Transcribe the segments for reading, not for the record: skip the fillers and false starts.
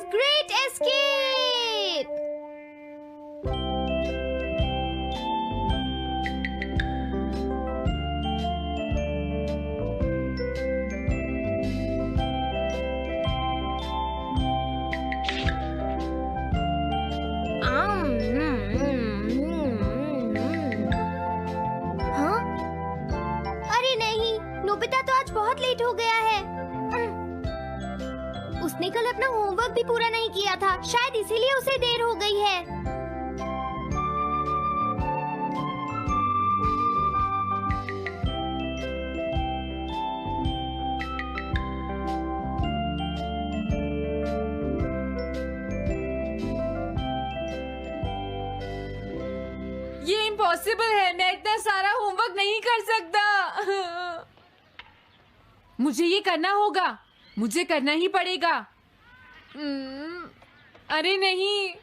great escape! हाँ? अरे नहीं, नोबिता तो आज बहुत लेट हो गया है। उसने कल अपना होमवर्क भी पूरा नहीं किया था, शायद इसीलिए उसे देर हो गई है। ये इम्पॉसिबल है, मैं इतना सारा होमवर्क नहीं कर सकता। मुझे ये करना होगा, मुझे करना ही पड़ेगा। अरे नहीं।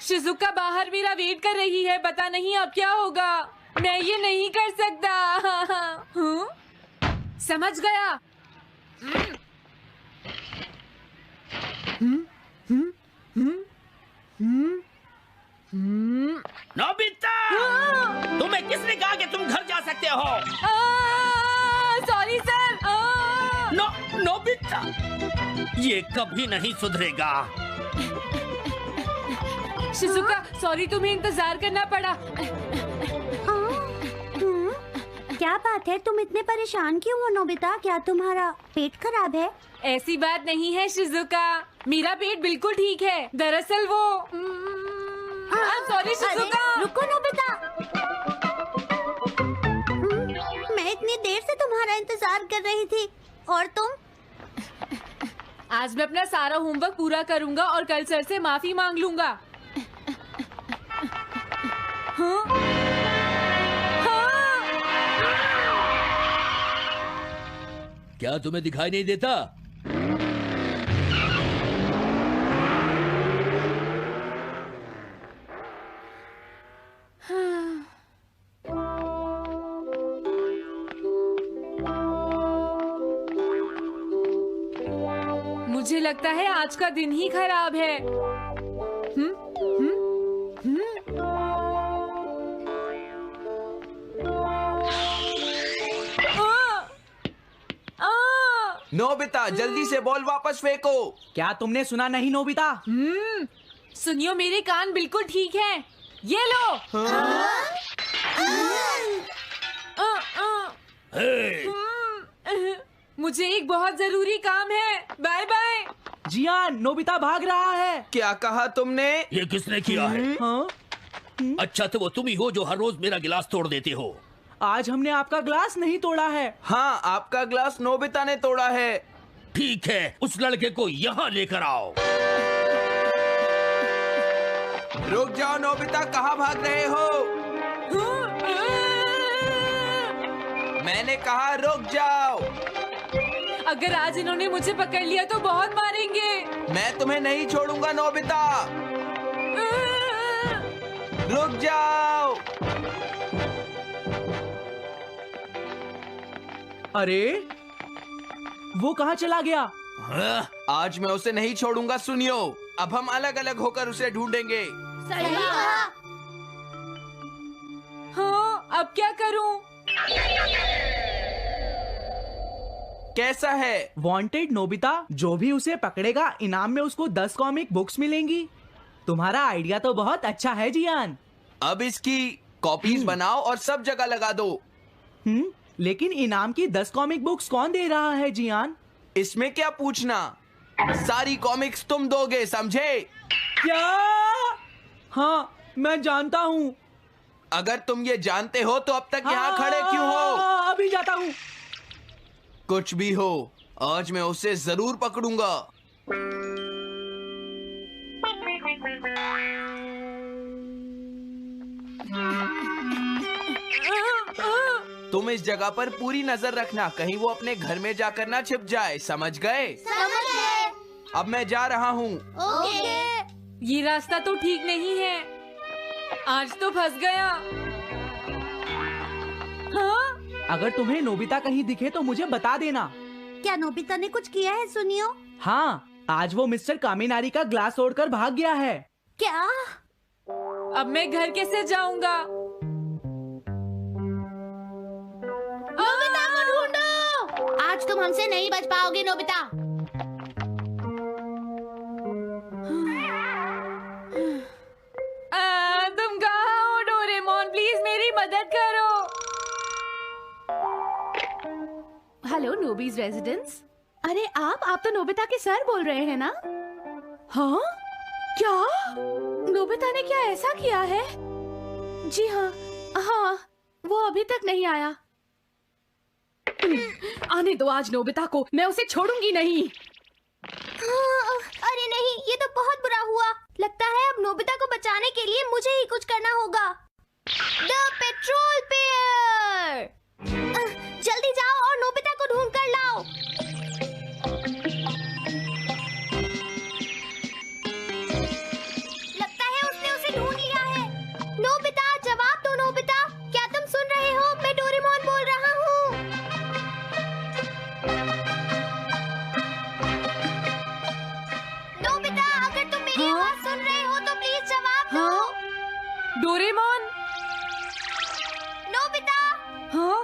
शिजुका बाहर मेरा वेट कर रही है, पता नहीं अब क्या होगा। मैं ये नहीं कर सकता। समझ गया। नोबिता, तुम्हें किसने कहा कि तुम घर जा सकते हो? Sorry sir. नोबिता, ये कभी नहीं सुधरेगा। शिजुका, सॉरी, तुम्हें इंतजार करना पड़ा। क्या बात है, तुम इतने परेशान क्यों हो नोबिता? क्या तुम्हारा पेट खराब है? ऐसी बात नहीं है शिजुका, मेरा पेट बिल्कुल ठीक है। दरअसल वो सॉरी शिजुका। रुको नोबिता, मैं इतनी देर से तुम्हारा इंतजार कर रही थी और तुम? आज मैं अपना सारा होमवर्क पूरा करूंगा और कल सर से माफी मांग लूंगा। हाँ? हाँ? क्या तुम्हें दिखाई नहीं देता? मुझे लगता है आज का दिन ही खराब है। नोबिता, जल्दी से बॉल वापस फेंको। क्या तुमने सुना नहीं नोबिता? सुनियो, मेरे कान बिल्कुल ठीक हैं। ये लो। मुझे एक बहुत जरूरी काम है। Bye bye. जियान, नोबिता भाग रहा है। क्या कहा तुमने? ये किसने किया है? हाँ? अच्छा, तो वो तुम ही हो जो हर रोज मेरा गिलास तोड़ देते हो। आज हमने आपका ग्लास नहीं तोड़ा है। हाँ, आपका ग्लास नोबिता ने तोड़ा है। ठीक है, उस लड़के को यहाँ लेकर आओ। रुक जाओ नोबिता, कहाँ भाग रहे हो? मैंने कहा रुक जाओ। अगर आज इन्होंने मुझे पकड़ लिया तो बहुत मारेंगे। मैं तुम्हें नहीं छोड़ूंगा नोबिता, रुक जाओ। अरे वो कहाँ चला गया? हाँ? आज मैं उसे नहीं छोड़ूंगा। सुनियो, अब हम अलग अलग होकर उसे ढूंढेंगे। सही कहा। हाँ, अब क्या करूं? कैसा है? वांटेड नोबिता, जो भी उसे पकड़ेगा इनाम में उसको 10 कॉमिक बुक्स मिलेंगी। तुम्हारा आइडिया तो बहुत अच्छा है जियान। अब इसकी कॉपीज बनाओ और सब जगह लगा दो। लेकिन इनाम की 10 कॉमिक बुक्स कौन दे रहा है जियान? इसमें क्या पूछना, सारी कॉमिक्स तुम दोगे, समझे? क्या? हाँ, मैं जानता हूँ। अगर तुम ये जानते हो तो अब तक यहाँ खड़े क्यों हो? अभी जाता हूँ। कुछ भी हो, आज मैं उसे जरूर पकड़ूंगा। तुम इस जगह पर पूरी नजर रखना, कहीं वो अपने घर में जाकर ना छिप जाए, समझ गए? समझ गए। अब मैं जा रहा हूँ। ओके। ये रास्ता तो ठीक नहीं है, आज तो फंस गया। हाँ? अगर तुम्हें नोबिता कहीं दिखे तो मुझे बता देना। क्या नोबिता ने कुछ किया है सुनियो? हाँ, आज वो मिस्टर कामिनारी का ग्लास तोड़कर भाग गया है। क्या? अब मैं घर कैसे जाऊंगा? नोबिता को ढूंढो। आज तुम हमसे नहीं बच पाओगे नोबिता। तुम कहाँ हो डोरेमोन? प्लीज मेरी मदद करो। हेलो नोबीज रेजिडेंस। अरे आप तो नोबिता के सर बोल रहे हैं ना? हाँ? क्या? नोबिता ने क्या ऐसा किया है? जी हाँ, हाँ, वो अभी तक नहीं आया। आने दो आज नोबिता को, मैं उसे छोड़ूंगी नहीं। अरे नहीं, ये तो बहुत बुरा हुआ। लगता है अब नोबिता को बचाने के लिए मुझे ही कुछ करना होगा। The petrol pair! जल्दी जाओ और नोबिता को ढूंढ कर लाओ। लगता है उसने उसे ढूंढ लिया है। नोबिता, जवाब दो नोबिता। क्या तुम सुन रहे हो? मैं डोरेमोन बोल रहा हूँ। नोबिता, अगर तुम मेरी आवाज सुन रहे हो तो प्लीज जवाब दो। डोरेमोन? नोबिता, हाँ?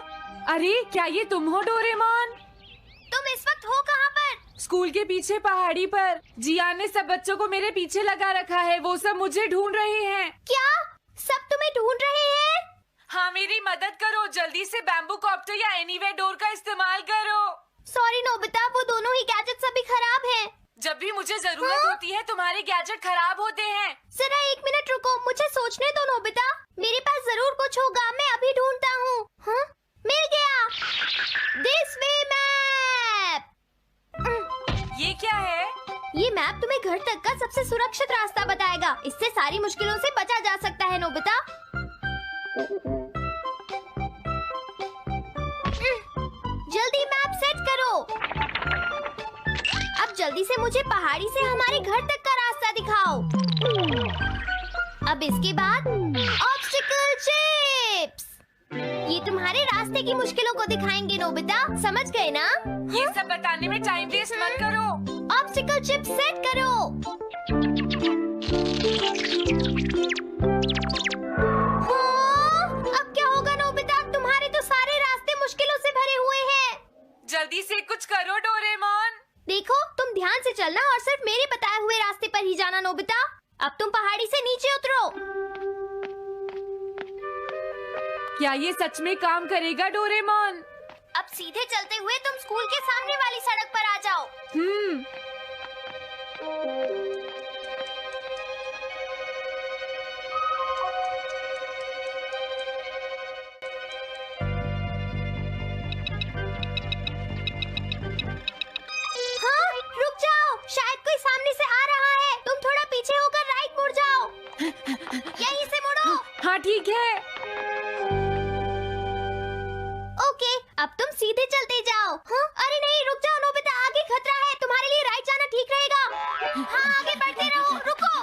अरे क्या ये तुम हो डोरेमोन? तुम इस वक्त हो कहाँ पर? स्कूल के पीछे पहाड़ी पर। जियान ने सब बच्चों को मेरे पीछे लगा रखा है। वो सब मुझे ढूंढ रहे हैं। क्या? सब तुम्हें ढूंढ रहे हैं? हाँ, मेरी मदद करो। जल्दी से बैम्बू कॉप्टर या एनीवेयर डोर का इस्तेमाल करो। सॉरी नोबिता, वो दोनों ही गैजेट्स अभी खराब हैं। जब भी मुझे जरूरत होती है तुम्हारे गैजेट खराब होते हैं। जरा 1 मिनट रुको, मुझे सोचने दो नोबिता। मेरे पास जरूर कुछ होगा, मैं अभी ढूंढता हूँ। हाँ? मिल गया। This way map. ये क्या है? ये मैप तुम्हें घर तक का सबसे सुरक्षित रास्ता बताएगा। इससे सारी मुश्किलों से बचा जा सकता है नोबिता। जल्दी मैप सेट करो। अब जल्दी से मुझे पहाड़ी से हमारे घर तक का रास्ता दिखाओ। अब इसके बाद ऑब्स्टिकल चिप्स। ये तुम्हारे रास्ते की मुश्किलों को दिखाएंगे नोबिता, समझ गए ना? ये सब बताने में टाइम वेस्ट मत करो। ऑब्स्टिकल चिप्स सेट करो। हाँ, अब क्या होगा नोबिता? तुम्हारे तो सारे रास्ते मुश्किलों से भरे हुए हैं। जल्दी से कुछ करो डोरेमोन। देखो, तुम ध्यान से चलना और सिर्फ मेरे बताए हुए रास्ते पर ही जाना नोबिता। अब तुम पहाड़ी से नीचे उतरो। क्या ये सच में काम करेगा डोरेमोन? अब सीधे चलते हुए तुम स्कूल के सामने वाली सड़क पर आ जाओ। हाँ, रुक जाओ, शायद कोई सामने से आ रहा है। तुम थोड़ा पीछे होकर राइट मुड़ जाओ। यहीं से मुड़ो। हाँ ठीक है। ओके, अब तुम सीधे चलते जाओ। हाँ? अरे नहीं, रुक जाओ नोबिता, आगे खतरा है। तुम्हारे लिए राइट जाना ठीक रहेगा। हाँ, आगे बढ़ते रहो। रुको,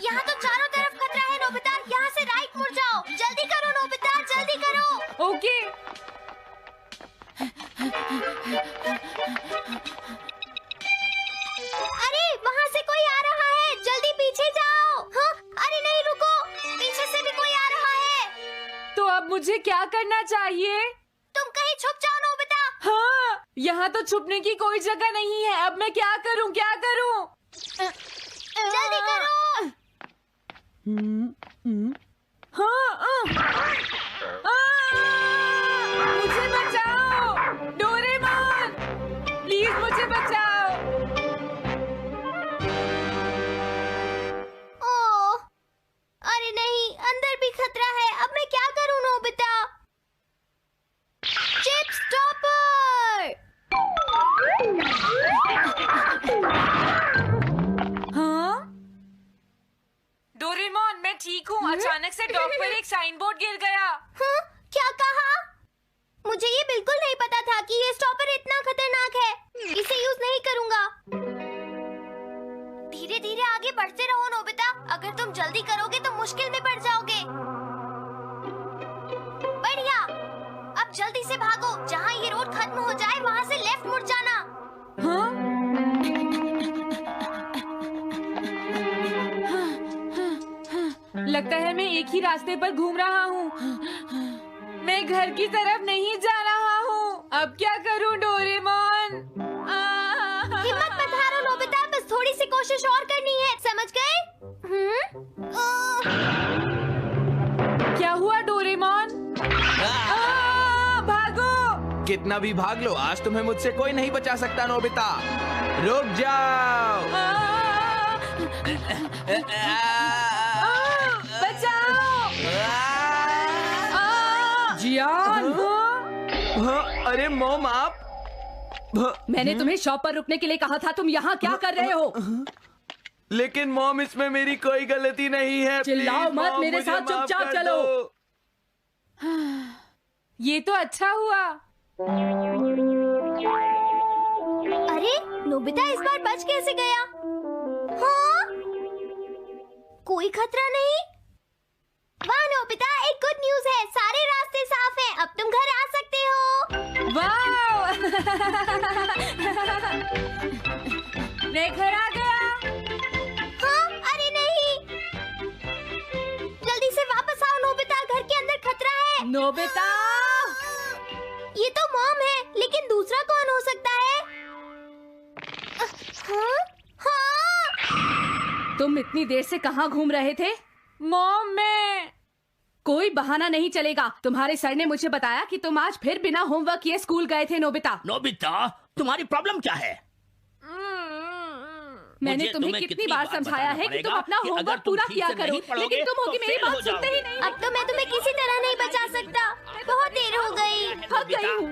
यहाँ तो चारों तरफ खतरा है नोबिता। यहाँ से राइट मुड़ जाओ। जल्दी करो नोबिता, जल्दी करो। ओके। अरे वहाँ से कोई आ रहा है, जल्दी पीछे जाओ। हाँ? अरे नहीं, रुको, पीछे से भी कोई आ रहा है। तो अब मुझे क्या करना चाहिए? तुम कहीं छुप जाओ नोबिता। हाँ, यहाँ तो छुपने की कोई जगह नहीं है। अब मैं क्या करूँ, क्या करूँ? जल्दी करो। हाँ, मुझे बचाओ डोरेमोन, प्लीज मुझे बचाओ। ओह, अरे नहीं, अंदर भी खतरा है। अब मैं क्या करूं नोबिता? Chip stopper! हाँ? डोरेमोन, मैं ठीक हूँ। अचानक से डॉक पर एक साइन बोर्ड गिर गया। हाँ? क्या कहा? मुझे ये बिल्कुल नहीं पता था कि ये स्टॉपर इतना खतरनाक है। इसे यूज नहीं करूंगा। धीरे धीरे आगे बढ़ते रहो नोबिता। अगर तुम जल्दी करोगे तो मुश्किल में पड़ जाओगे। बढ़िया, जल्दी से भागो, जहाँ ये रोड खत्म हो जाए वहाँ से लेफ्ट मुड़ जाना। हाँ? लगता है मैं एक ही रास्ते पर घूम रहा हूँ। मैं घर की तरफ नहीं जा रहा हूँ। अब क्या करूँ डोरेमोन? हिम्मत मत हारो नोबिता, बस थोड़ी सी कोशिश और करनी है, समझ गए? क्या हुआ डोरेमोन? भागो! कितना भी भाग लो, आज तुम्हें मुझसे कोई नहीं बचा सकता नोबिता। रुक जाओ। बचाओ! जियान! हाँ, अरे मॉम आप। मैंने तुम्हें शॉप पर रुकने के लिए कहा था, तुम यहाँ क्या कर रहे हो? लेकिन मॉम इसमें मेरी कोई गलती नहीं है। चिल्लाओ प्लीज, मत, मॉम, मेरे मुझे साथ माफ चुपचाप कर चलो। दो। ये तो अच्छा हुआ। अरे नोबिता इस बार बच कैसे गया? हाँ? कोई खतरा नहीं? वाह नोबिता, एक गुड न्यूज़ है, सारे रास्ते साफ हैं, अब तुम घर आ सकते हो। वाह! मैं घर आ गया। हाँ? अरे नहीं, जल्दी से वापस आओ नोबिता, घर के अंदर खतरा है। नोबिता! ये तो मॉम है, लेकिन दूसरा कौन हो सकता है? हाँ? हाँ? तुम इतनी देर से कहाँ घूम रहे थे? मॉम मैं कोई बहाना नहीं चलेगा। तुम्हारे सर ने मुझे बताया कि तुम आज फिर बिना होमवर्क किए स्कूल गए थे नोबिता। नोबिता, तुम्हारी प्रॉब्लम क्या है? मैंने मुझे तुम्हें कितनी बार समझाया है कि तुम अपना होमवर्क पूरा किया करो, लेकिन तुम होगी मेरी बात सुनते ही नहीं। अब तो मैं तुम्हें किसी तरह नहीं बचा सकता, बहुत देर हो गई। थक गई हूँ।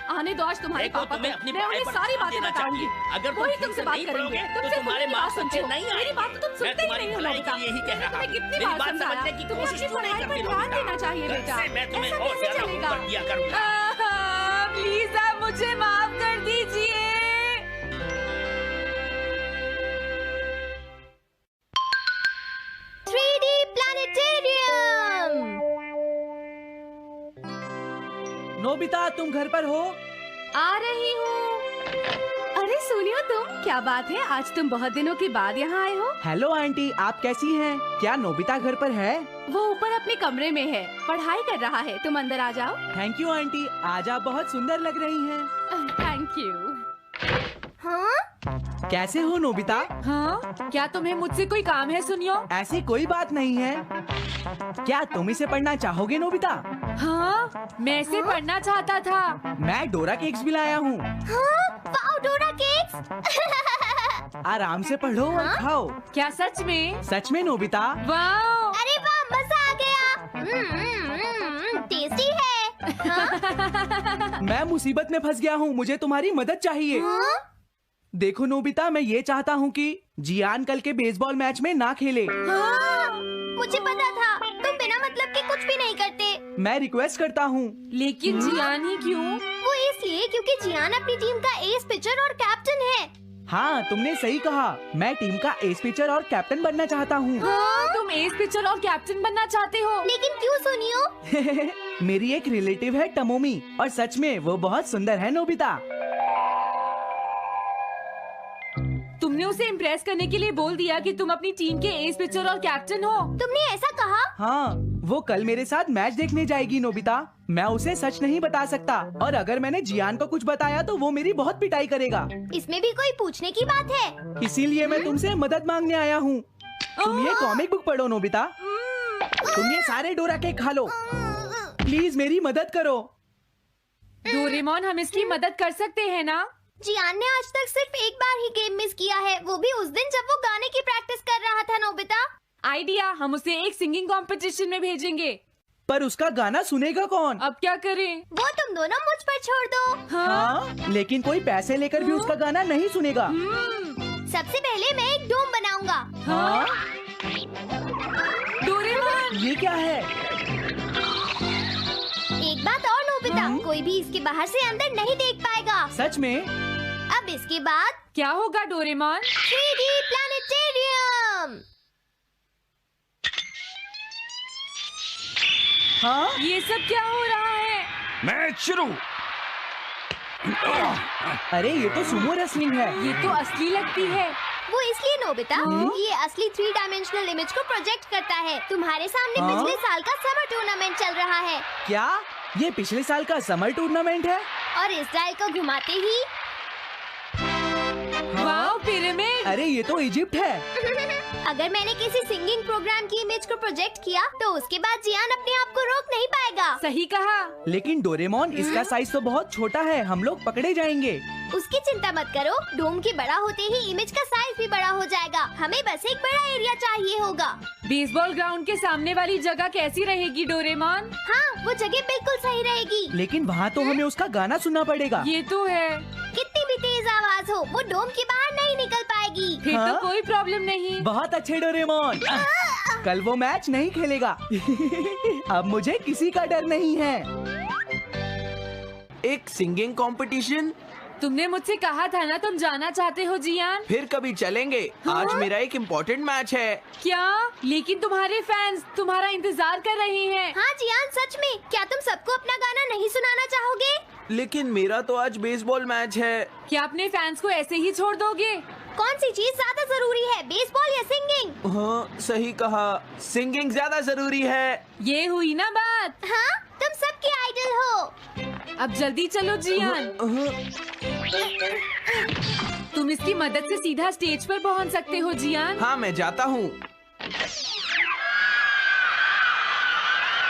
आने दो आज तुम्हारे देखो, पापा तुम्हें को, अपनी मैं उन्हें पढ़ाई पर सारी ध्यान बातें देना बताऊंगी। चाहिए। अगर तुम वही ठीक तुमसे से बात नहीं करेंगे, पढ़ोगे, तो तुमसे तुम्हारे खुद की बात मार्क्स सुनते अच्छे हो। नहीं मेरी आएंगे। बात तो तुम मैं सुनते ही तुम्हारी नहीं हो भलाई नोबिता। के लिए ही कह रहा तुम्हें हूँ। कितनी मेरी बार बात समझाया, समझने की तुम्हें कोशिश अपनी क्यों नहीं पढ़ाई पर करती ध्यान नोबिता? देना चाहिए घर बेटा। से मैं तुम्हें ऐसा और कैसे ज्यादा चलेगा? होमवर्क दिया करूंगा। प्लीज आप मुझे माफ कर दीजिए। 3D planetarium. नोबिता तुम घर पर हो? आ रही हूँ। अरे सुनियो तुम, क्या बात है, आज तुम बहुत दिनों के बाद यहाँ आए हो। हेलो आंटी, आप कैसी हैं? क्या नोबिता घर पर है? वो ऊपर अपने कमरे में है, पढ़ाई कर रहा है। तुम अंदर आ जाओ। थैंक यू आंटी, आज आप बहुत सुंदर लग रही हैं। Thank you. हाँ? कैसे हो नोबिता? हाँ? क्या तुम्हें मुझसे कोई काम है सुनियो? ऐसी कोई बात नहीं है। क्या तुम इसे पढ़ना चाहोगे नोबिता? हाँ? मैं इसे पढ़ना चाहता था। मैं डोरा केक्स भी लाया हूँ। हाँ? वाओ, डोरा केक्स। आराम से पढ़ो और खाओ। क्या सच में? सच में नोबिता? वाह! अरे वाह, मजा आ गया। टेस्टी है। हाँ? मैं मुसीबत में फंस गया हूँ, मुझे तुम्हारी मदद चाहिए। हाँ? देखो नोबिता, मैं ये चाहता हूँ कि जियान कल के बेसबॉल मैच में ना खेले। हाँ? मुझे पता था, तुम बिना मतलब के कुछ भी नहीं करते। मैं रिक्वेस्ट करता हूँ। लेकिन जियान ही क्यों? वो इसलिए क्योंकि जियान अपनी टीम का एस पिचर और कैप्टन है। हाँ, तुमने सही कहा। मैं टीम का एस पिचर और कैप्टन बनना चाहता हूँ। हाँ? तुम एस पिचर और कैप्टन बनना चाहते हो? लेकिन क्यों सुनियो? मेरी एक रिलेटिव है टमोमी, और सच में वो बहुत सुंदर है नोबिता। तुमने उसे इम्प्रेस करने के लिए बोल दिया कि तुम अपनी टीम के एस पिचर और कैप्टन हो। तुमने ऐसा कहा? हाँ, वो कल मेरे साथ मैच देखने जाएगी नोबिता। मैं उसे सच नहीं बता सकता, और अगर मैंने जियान को कुछ बताया तो वो मेरी बहुत पिटाई करेगा। इसमें भी कोई पूछने की बात है? इसीलिए मैं तुमसे मदद मांगने आया हूँ। तुम ये कॉमिक बुक पढ़ो नोबिता। तुम ये सारे डोरा केक खा लो। प्लीज मेरी मदद करो। डोरेमोन, हम इसकी मदद कर सकते हैं ना? जियान ने आज तक सिर्फ एक बार ही गेम मिस किया है, वो भी उस दिन जब वो गाने की प्रैक्टिस कर रहा था नोबिता। आइडिया, हम उसे एक सिंगिंग कंपटीशन में भेजेंगे। पर उसका गाना सुनेगा कौन? अब क्या करें? वो तुम दोनों मुझ पर छोड़ दो। हाँ, लेकिन कोई पैसे लेकर भी उसका गाना नहीं सुनेगा। सबसे पहले मैं एक डोम बनाऊंगा। हाँ? डोरेमोन! ये क्या है? एक बात और नोबिता, कोई भी इसके बाहर से अंदर नहीं देख पाएगा। सच में? अब इसके बाद क्या होगा डोरेमोन? 3D planetarium. हाँ? ये सब क्या हो रहा है? मैच शुरू। अरे ये तो सुमो रेसलिंग है। ये तो असली लगती है। वो इसलिए नोबिता, ये असली 3 डायमेंशनल इमेज को प्रोजेक्ट करता है। तुम्हारे सामने हाँ? पिछले साल का समर टूर्नामेंट चल रहा है क्या ये पिछले साल का समर टूर्नामेंट है? और इस डायल को घुमाते ही वाओ, पिरामिड। अरे ये तो इजिप्ट है। अगर मैंने किसी सिंगिंग प्रोग्राम की इमेज को प्रोजेक्ट किया तो उसके बाद जियान अपने आप को रोक नहीं पाएगा। सही कहा। लेकिन डोरेमोन इसका साइज तो बहुत छोटा है, हम लोग पकड़े जाएंगे। उसकी चिंता मत करो, डोम के बड़ा होते ही इमेज का साइज भी बड़ा हो जाएगा। हमें बस एक बड़ा एरिया चाहिए होगा। बेसबॉल ग्राउंड के सामने वाली जगह कैसी रहेगी डोरेमोन? हाँ, वो जगह बिल्कुल सही रहेगी। लेकिन वहाँ तो हमें उसका गाना सुनना पड़ेगा। ये तो है। कितनी भी तेज आवाज हो, वो डोम के बाहर नहीं निकल पाएगी। फिर हाँ? तो कोई प्रॉब्लम नहीं। बहुत अच्छे डोरेमोन। कल वो मैच नहीं खेलेगा। अब मुझे किसी का डर नहीं है। एक सिंगिंग कंपटीशन? तुमने मुझसे कहा था ना तुम जाना चाहते हो जियान। फिर कभी चलेंगे। आज मेरा एक इम्पोर्टेंट मैच है। क्या? लेकिन तुम्हारे फैंस तुम्हारा इंतजार कर रहे हैं। हाँ जियान, सच में क्या तुम सबको अपना गाना नहीं सुनाना चाहोगे? लेकिन मेरा तो आज बेसबॉल मैच है। क्या अपने फैंस को ऐसे ही छोड़ दोगे? कौन सी चीज ज्यादा जरूरी है, बेसबॉल या सिंगिंग? हाँ, सही कहा। सिंगिंग ज्यादा जरूरी है। ये हुई ना बात। हाँ, तुम सबके आइडल हो। अब जल्दी चलो जियान। तुम इसकी मदद से सीधा स्टेज पर पहुंच सकते हो जियान। हाँ, मैं जाता हूँ।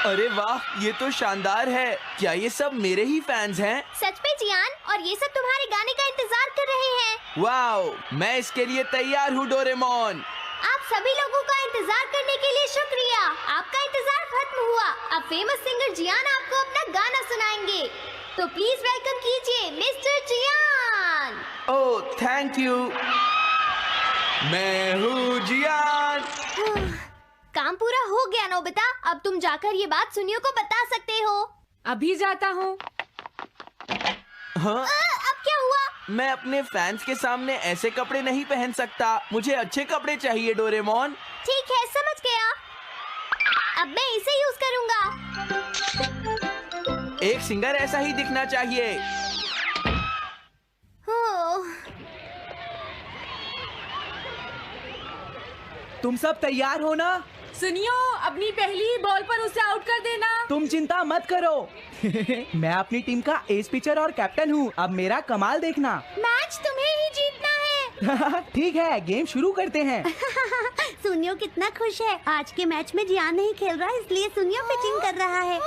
अरे वाह, ये तो शानदार है। क्या ये सब मेरे ही फैंस हैं? सच में जियान, और ये सब तुम्हारे गाने का इंतजार कर रहे हैं। वाओ, मैं इसके लिए तैयार हूँ डोरेमोन। आप सभी लोगों का इंतजार करने के लिए शुक्रिया। आपका इंतजार खत्म हुआ। अब फेमस सिंगर जियान आपको अपना गाना सुनाएंगे। तो प्लीज वेलकम कीजिए mister Jian. Oh, thank you. मैं हूँ जियान। काम पूरा हो गया नोबिता। अब तुम जाकर ये बात सुनियो को बता सकते हो। अभी जाता हूँ। हाँ, अब क्या हुआ? मैं अपने फैंस के सामने ऐसे कपड़े नहीं पहन सकता। मुझे अच्छे कपड़े चाहिए डोरेमोन। ठीक है, समझ गया। अब मैं इसे यूज करूंगा। एक सिंगर ऐसा ही दिखना चाहिए। तुम सब तैयार हो ना? सुनियो, अपनी पहली ही बॉल पर उसे आउट कर देना। तुम चिंता मत करो। मैं अपनी टीम का एस पिचर और कैप्टन हूँ। अब मेरा कमाल देखना। मैच तुम्हें ही जीतना है। ठीक है, गेम शुरू करते हैं। सुनियो कितना खुश है। आज के मैच में जियान नहीं खेल रहा, इसलिए सुनियो पिचिंग कर रहा है।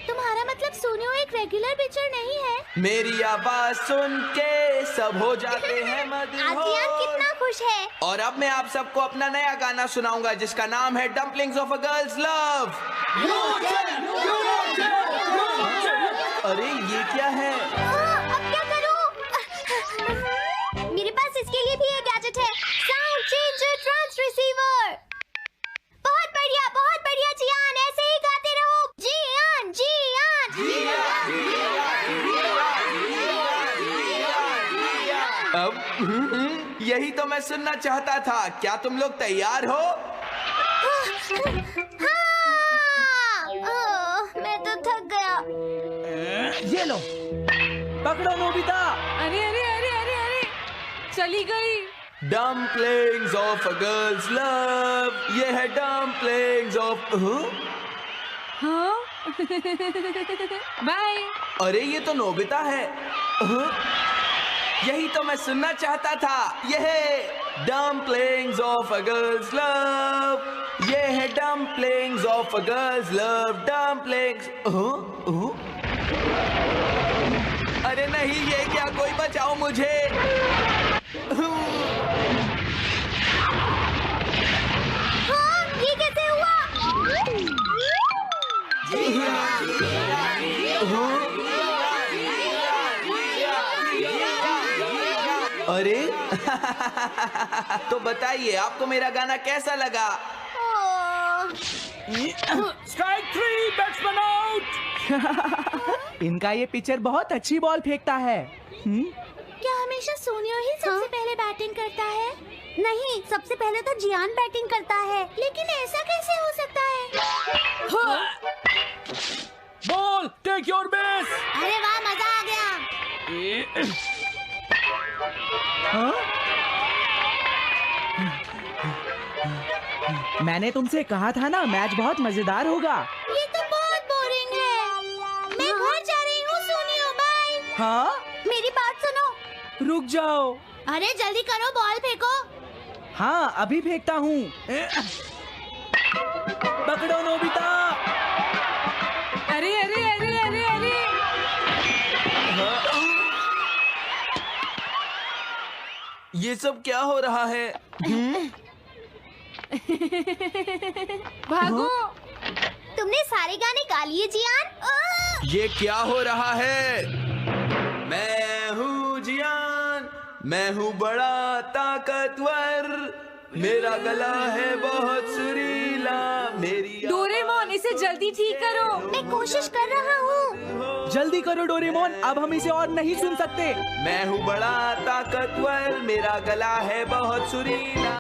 तुम्हारा मतलब सुनियो एक रेगुलर पिचर नहीं है? मेरी आवाज सुन के सब हो जाते हैं आज जियान कितना खुश है। और अब मैं आप सबको अपना नया गाना सुनाऊंगा जिसका नाम है dumplings of a girls love. अरे ये क्या है? अब क्या करूं? मेरे पास इसके लिए भी एक गैजेट है, साउंड चेंजर ट्रांस रिसीवर। बहुत बढ़िया जियान, ऐसे ही गाते रहो। जियान जियान अब यही तो मैं सुनना चाहता था। क्या तुम लोग तैयार हो? मैं तो थक गया। ये लो, पकड़ो नोबिता। अरे अरे अरे अरे अरे, चली गई। Dumplings of a girls love. ये है डम्पलिंग्स ऑफ। हाँ? बाय। अरे ये तो नोबिता है। यही तो मैं सुनना चाहता था। ये है dumplings of a girls love. ये है dumplings of a girls love. Dumplings. अरे नहीं, ये क्या? कोई बचाओ मुझे। हाँ, ये कैसे हुआ? अरे तो बताइए, आपको मेरा गाना कैसा लगा? Strike 3, batsman out. इनका ये पिचर बहुत अच्छी बॉल फेंकता है। क्या हमेशा सोनियो ही सबसे पहले बैटिंग करता है? नहीं, सबसे पहले तो जियान बैटिंग करता है। लेकिन ऐसा कैसे हो सकता है? Ball, take your base. हाँ? मैंने तुमसे कहा था ना मैच बहुत मजेदार होगा। ये तो बहुत बोरिंग है। मैं घर जा रही हूँ, सोनियो, बाय। हाँ? मेरी बात सुनो। रुक जाओ। अरे जल्दी करो, बॉल फेंको। हाँ, अभी फेंकता हूँ। पकड़ो नोबिता। अरे अरे अरे अरे अरे ये सब क्या हो रहा है? भागो। तुमने सारे गाने गा लिए, जियान। ये क्या हो रहा है? मैं हूँ जियान, मैं हूँ बड़ा ताकतवर, मेरा गला है बहुत सुरीला, मेरी डोरेमोन, इसे जल्दी ठीक करो। मैं कोशिश कर रहा हूँ। जल्दी करो डोरेमोन, अब हम इसे और नहीं सुन सकते। मैं हूँ बड़ा ताकतवर, मेरा गला है बहुत सुरीला।